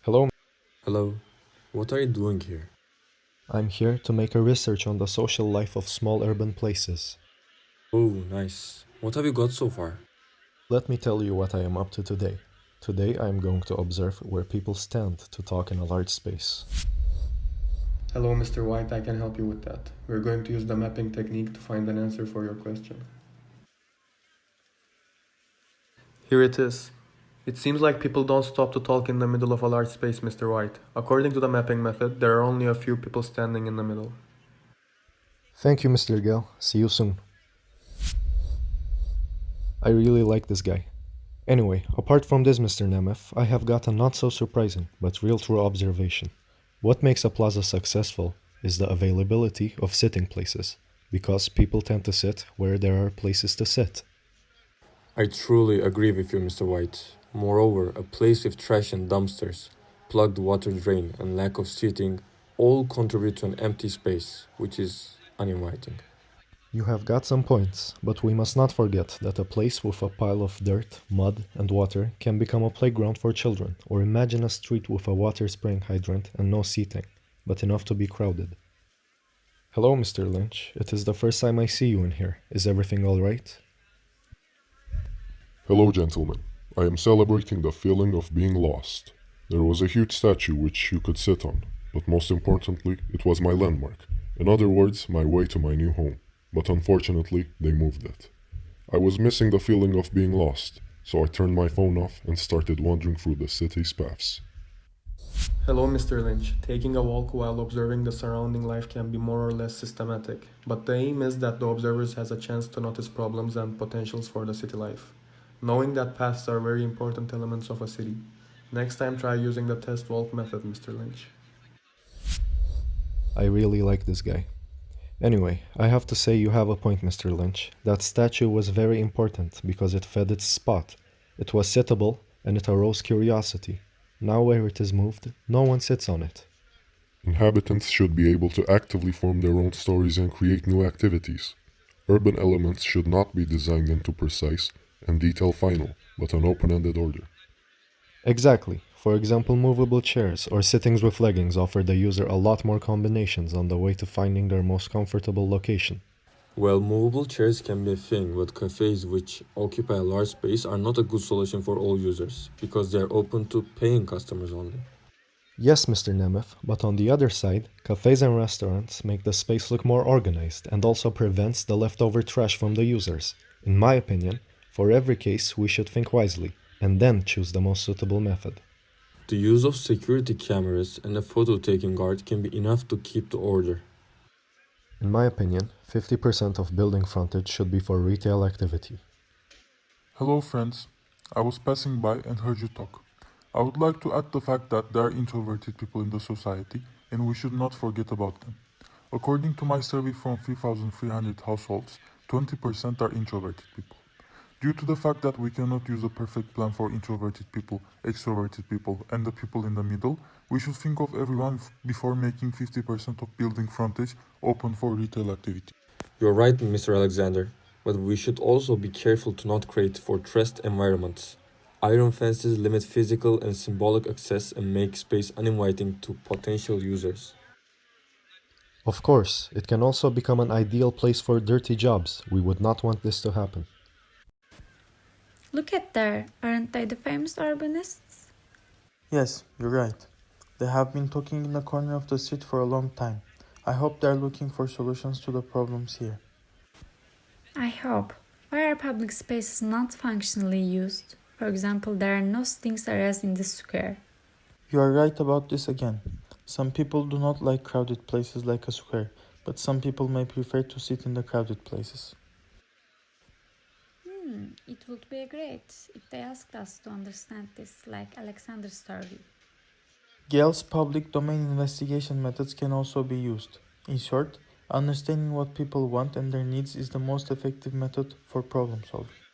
Hello, Hello, what are you doing here? I'm here to make a research on the social life of small urban places. Oh, nice. What have you got so far? Let me tell you what I am up to today. Today I am going to observe where people stand to talk in a large space. Hello, Mr. White, I can help you with that. We're going to use the mapping technique to find an answer for your question. Here it is. It seems like people don't stop to talk in the middle of a large space, Mr. White. According to the mapping method, there are only a few people standing in the middle. Thank you, Mr. Gell. See you soon. I really like this guy. Anyway, apart from this, Mr. Nemeth, I have got a not so surprising, but real true observation. What makes a plaza successful is the availability of sitting places, because people tend to sit where there are places to sit. I truly agree with you, Mr. White. Moreover, a place with trash and dumpsters, plugged water drain, and lack of seating all contribute to an empty space, which is uninviting. You have got some points, but we must not forget that a place with a pile of dirt, mud, and water can become a playground for children, or imagine a street with a water spraying hydrant and no seating, but enough to be crowded. Hello, Mr. Lynch. It is the first time I see you in here. Is everything all right? Hello, gentlemen. I am celebrating the feeling of being lost. There was a huge statue which you could sit on, but most importantly, it was my landmark. In other words, my way to my new home. But unfortunately, they moved it. I was missing the feeling of being lost, so I turned my phone off and started wandering through the city's paths. Hello, Mr. Lynch. Taking a walk while observing the surrounding life can be more or less systematic, but the aim is that the observers has a chance to notice problems and potentials for the city life. Knowing that paths are very important elements of a city. Next time try using the test walk method, Mr. Lynch. I really like this guy. Anyway, I have to say you have a point, Mr. Lynch. That statue was very important because it fed its spot. It was sittable and it aroused curiosity. Now where it is moved, no one sits on it. Inhabitants should be able to actively form their own stories and create new activities. Urban elements should not be designed into precise and detail final, but an open-ended order. Exactly. For example, movable chairs or sittings with leggings offer the user a lot more combinations on the way to finding their most comfortable location. Well, movable chairs can be a thing, but cafes which occupy a large space are not a good solution for all users, because they are open to paying customers only. Yes, Mr. Nemeth, but on the other side, cafes and restaurants make the space look more organized and also prevents the leftover trash from the users. In my opinion, for every case we should think wisely and then choose the most suitable method. The use of security cameras and a photo-taking guard can be enough to keep the order. In my opinion, 50% of building frontage should be for retail activity. Hello friends, I was passing by and heard you talk. I would like to add the fact that there are introverted people in the society and we should not forget about them. According to my survey from 3,300 households, 20% are introverted people. Due to the fact that we cannot use a perfect plan for introverted people, extroverted people, and the people in the middle, we should think of everyone before making 50% of building frontage open for retail activity. You're right, Mr. Alexander, but we should also be careful to not create fortressed environments. Iron fences limit physical and symbolic access and make space uninviting to potential users. Of course, it can also become an ideal place for dirty jobs. We would not want this to happen. Look at there, aren't they the famous urbanists? Yes, you're right. They have been talking in the corner of the street for a long time. I hope they're looking for solutions to the problems here. I hope. Why are public spaces not functionally used? For example, there are no sitting areas in the square. You are right about this again. Some people do not like crowded places like a square, but some people may prefer to sit in the crowded places. It would be great if they asked us to understand this, like Alexander's survey. Gale's public domain investigation methods can also be used. In short, understanding what people want and their needs is the most effective method for problem solving.